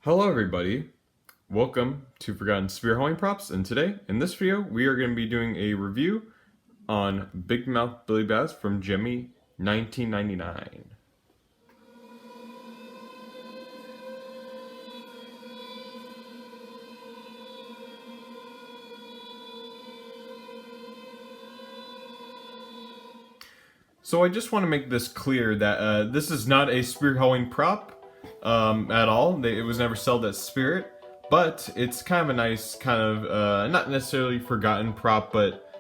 Hello everybody, welcome to Forgotten Spear Hauling Props, and today, in this video, we are going to be doing a review on Big Mouth Billy Bass from Gemmy 1999. So I just want to make this clear that this is not a spear hauling prop at all. It was never sold as Spirit, but it's kind of a nice kind of not necessarily forgotten prop, but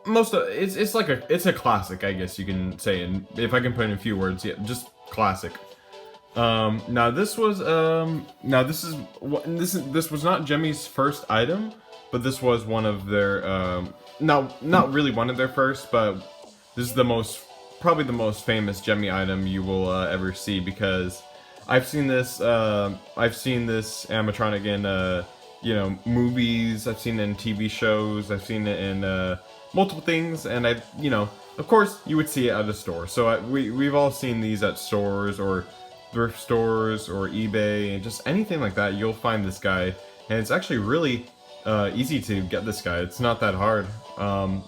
most of it's like it's a classic, I guess you can say. And if I can put in a few words, yeah, just classic. Now this was this was not Gemmy's first item, but this was one of their not really one of their first, but this is probably the most famous Gemmy item you will ever see, because I've seen this animatronic in movies. I've seen it in TV shows. I've seen it in multiple things, and of course you would see it at a store. So we've all seen these at stores or thrift stores or eBay and just anything like that. You'll find this guy, and it's actually really easy to get this guy. It's not that hard.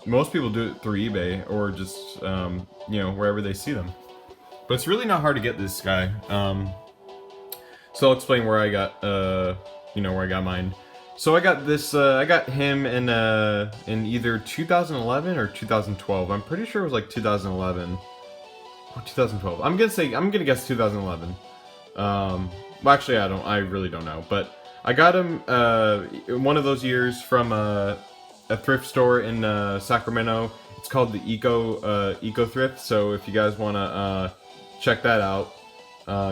Most people do it through eBay or just wherever they see them. But it's really not hard to get this guy. So I'll explain where I got where I got mine. So I got this. I got him in either 2011 or 2012. I'm pretty sure it was like 2011 or 2012. I'm gonna guess 2011. Well, actually, I really don't know. But I got him one of those years from a thrift store in Sacramento. It's called the Eco Thrift. So if you guys wanna check that out,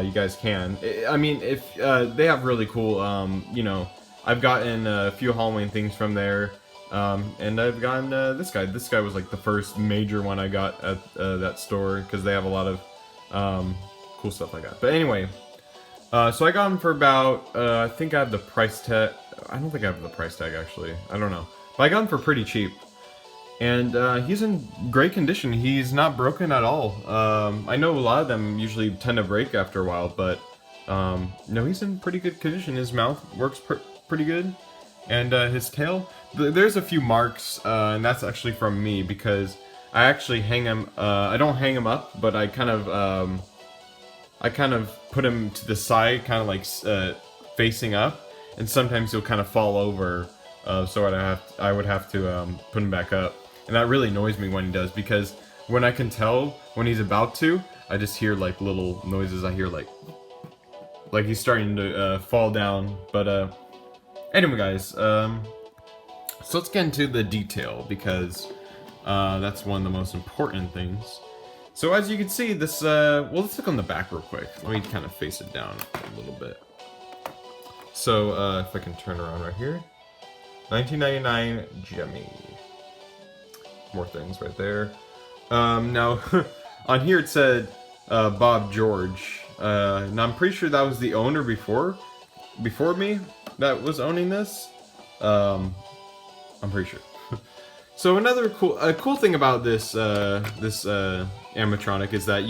you guys can. I mean, if they have really cool, I've gotten a few Halloween things from there, and I've gotten this guy. This guy was like the first major one I got at that store, because they have a lot of cool stuff like that. But anyway, so I got him for about, I think I have the price tag. I don't think I have the price tag, actually. I don't know. But I got him for pretty cheap. And he's in great condition. He's not broken at all. I know a lot of them usually tend to break after a while, but no, he's in pretty good condition. His mouth works pretty good. And his tail, there's a few marks, and that's actually from me, because I actually hang him, I don't hang him up, but I kind of put him to the side, kind of like facing up, and sometimes he'll kind of fall over, so I would have to put him back up, and that really annoys me when he does, because when I can tell when he's about to, I just hear like little noises. I hear like he's starting to fall down. But anyway, guys, so let's get into the detail, because that's one of the most important things. So as you can see, this, well, let's look on the back real quick. Let me kind of face it down a little bit. So, if I can turn around right here. 1999 Gemmy. More things right there. Now, on here it said, Bob George. Now I'm pretty sure that was the owner before me that was owning this. I'm pretty sure. So another cool thing about this animatronic is that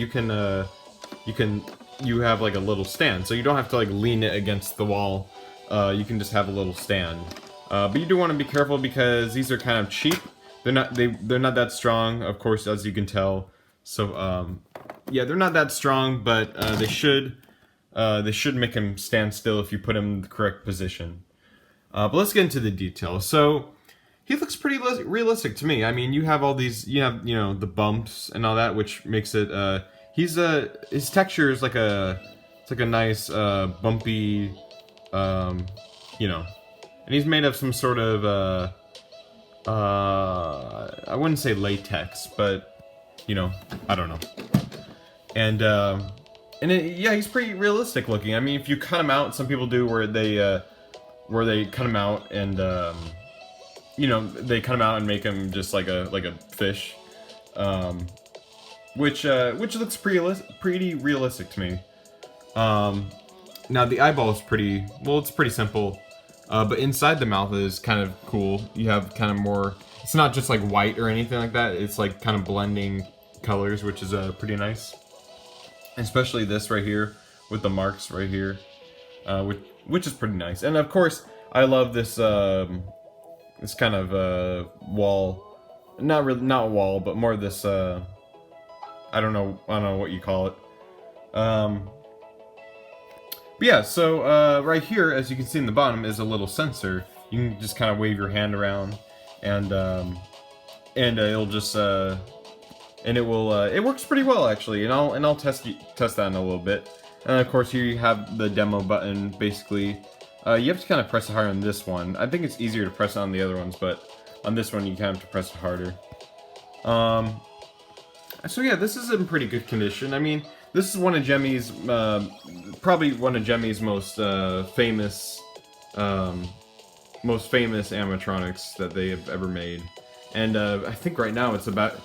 you have like a little stand, so you don't have to like lean it against the wall. You can just have a little stand. But you do want to be careful, because these are kind of cheap. They're not that strong, of course, as you can tell. So yeah, they're not that strong, but they should make him stand still if you put him in the correct position. But let's get into the details. So he looks pretty realistic to me. I mean, you have all these, the bumps and all that, which makes it. His texture is like it's like a nice bumpy, and he's made of some sort of I wouldn't say latex, but I don't know. And yeah, he's pretty realistic looking. I mean, if you cut him out, some people do where they cut him out and they cut him out and make him just like a fish, which looks pretty realistic to me. Now the eyeball is it's pretty simple, but inside the mouth is kind of cool. You have kind of more. It's not just like white or anything like that. It's like kind of blending colors, which is pretty nice. Especially this right here with the marks right here. which is pretty nice. And of course, I love this this kind of wall, not wall, but more this I don't know what you call it. But yeah, so right here, as you can see in the bottom, is a little sensor. You can just kind of wave your hand around, and it'll just and it will it works pretty well actually. And I'll test that in a little bit. And of course, here you have the demo button. Basically, you have to kind of press it hard on this one. I think it's easier to press it on the other ones, but on this one you kind of have to press it harder. So yeah, this is in pretty good condition. I mean, this is one of Gemmy's, probably one of Gemmy's most famous animatronics that they have ever made. And I think right now it's about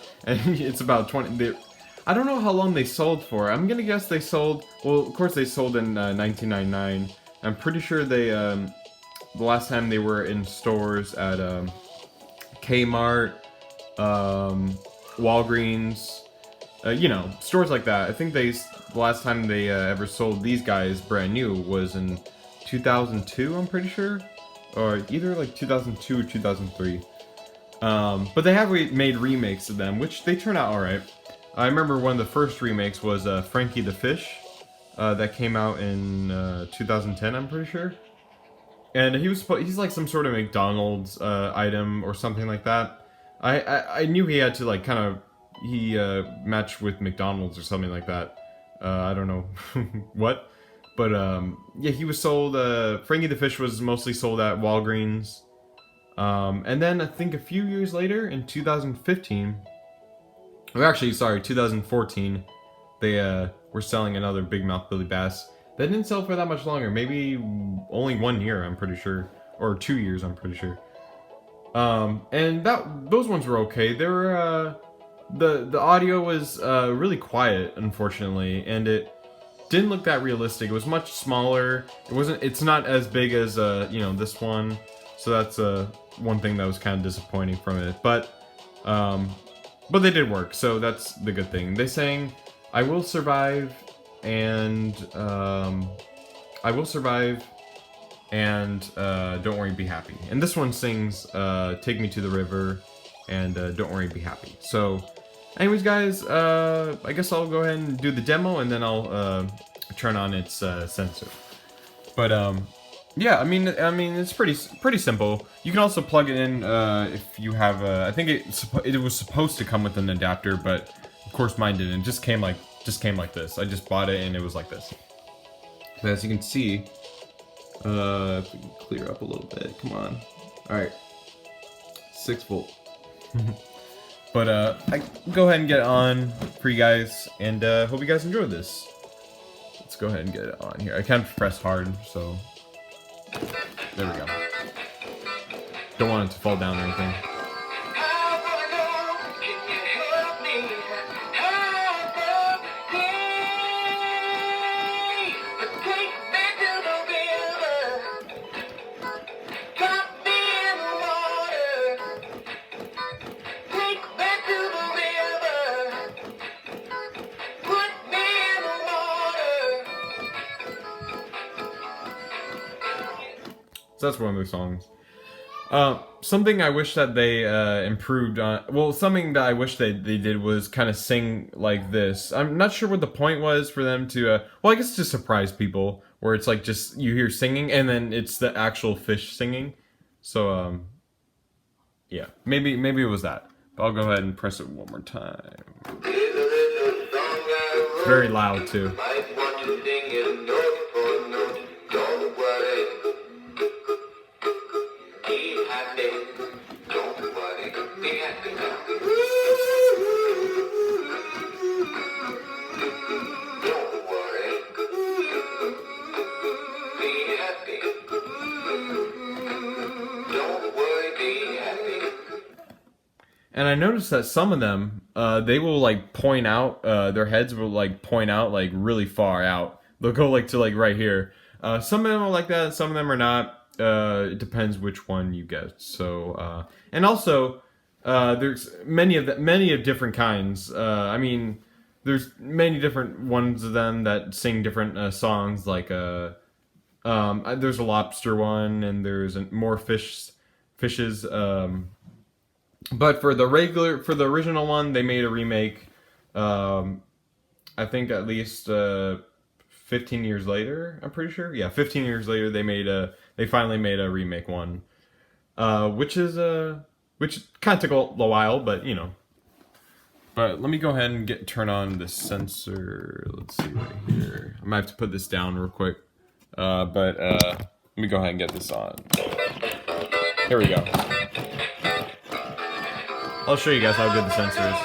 20. I don't know how long they sold for. I'm gonna guess they sold. Well, of course they sold in 1999. I'm pretty sure they the last time they were in stores at Kmart, Walgreens, you know, stores like that. I think the last time they ever sold these guys brand new was in 2002. I'm pretty sure, or either like 2002 or 2003. But they have made remakes of them, which they turn out alright. I remember one of the first remakes was Frankie the Fish, that came out in 2010, I'm pretty sure. And he's like some sort of McDonald's item or something like that. I knew he had to like kind of match with McDonald's or something like that. I don't know what, but yeah, he was sold. Frankie the Fish was mostly sold at Walgreens. And then I think a few years later, in 2015, or actually, sorry, 2014, they were selling another Big Mouth Billy Bass. That didn't sell for that much longer. Maybe only 1 year, I'm pretty sure, or 2 years, I'm pretty sure. And those ones were okay. They were the audio was really quiet, unfortunately, and it didn't look that realistic. It was much smaller. It's not as big as you know, this one. So that's one thing that was kind of disappointing from it. But they did work, so that's the good thing. They sang "I Will Survive" and "I Will Survive" and "Don't Worry, Be Happy." And this one sings "Take Me to the River" and "Don't Worry, Be Happy." So, anyways, guys, I guess I'll go ahead and do the demo, and then I'll turn on its sensor. But yeah, I mean, it's pretty simple. You can also plug it in if you have. I think it was supposed to come with an adapter, but of course mine didn't. It just came like this. I just bought it and it was like this. So as you can see, if we can clear up a little bit, come on. All right, 6 volt. But I go ahead and get it on for you guys, and hope you guys enjoy this. Let's go ahead and get it on here. I can't press hard, so. There we go. Don't want it to fall down or anything. So that's one of the songs. Something I wish that they improved on. Well, something that I wish they did was kind of sing like this. I'm not sure what the point was for them to. Well, I guess to surprise people, where it's like just you hear singing and then it's the actual fish singing. So yeah, maybe it was that. But I'll go ahead and press it one more time. It's very loud too. And I noticed that some of them, they will like point out, their heads will like point out like really far out. They'll go like to like right here. Some of them are like that, some of them are not. It depends which one you get. So, and also, there's many of different kinds. I mean, there's many different ones of them that sing different songs. Like, There's a lobster one, and there's more fishes. But for the original one, they made a remake. Um, I think at least 15 years later. I'm pretty sure. Yeah, 15 years later, they finally made a remake one, which kind of took a while, but you know. But let me go ahead and turn on the sensor. Let's see right here. I might have to put this down real quick. But let me go ahead and get this on. Here we go. I'll show you guys how good the sensor is.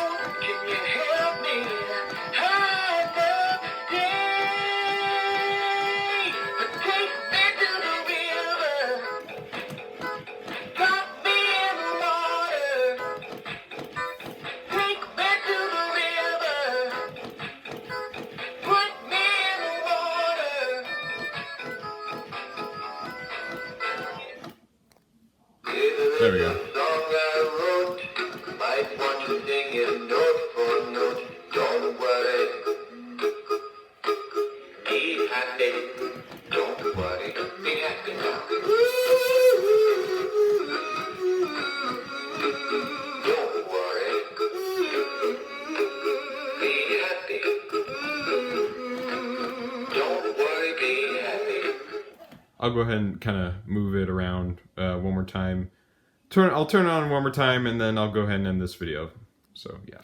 There we go. I'll go ahead and kind of move it around one more time. I'll turn it on one more time, and then I'll go ahead and end this video. So yeah.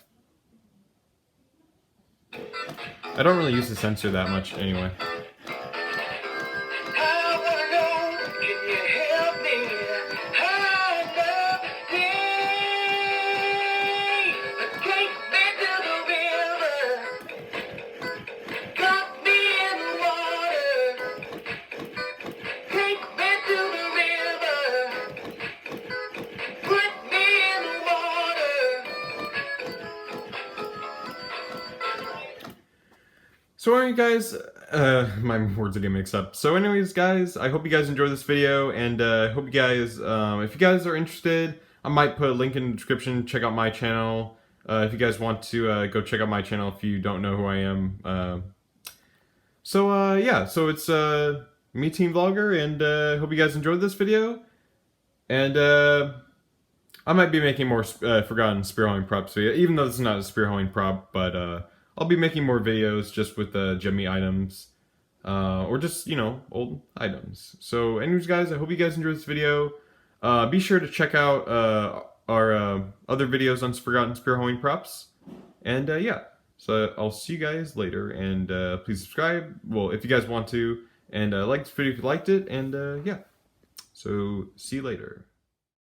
I don't really use the sensor that much anyway. So anyway, guys, my words are getting mixed up. So anyways, guys, I hope you guys enjoyed this video, and I hope you guys, if you guys are interested, I might put a link in the description. Check out my channel. If you guys want to go check out my channel if you don't know who I am. Yeah, so it's me, Team Vlogger, and hope you guys enjoyed this video. And I might be making more Forgotten Spearholding props video, even though this is not a spearholding prop, but I'll be making more videos just with Gemmy items, or just, you know, old items. So anyways, guys, I hope you guys enjoyed this video. Be sure to check out our other videos on Forgotten Spearholding props. And yeah, so I'll see you guys later, and please subscribe, well, if you guys want to, and like this video if you liked it, and yeah, so see you later.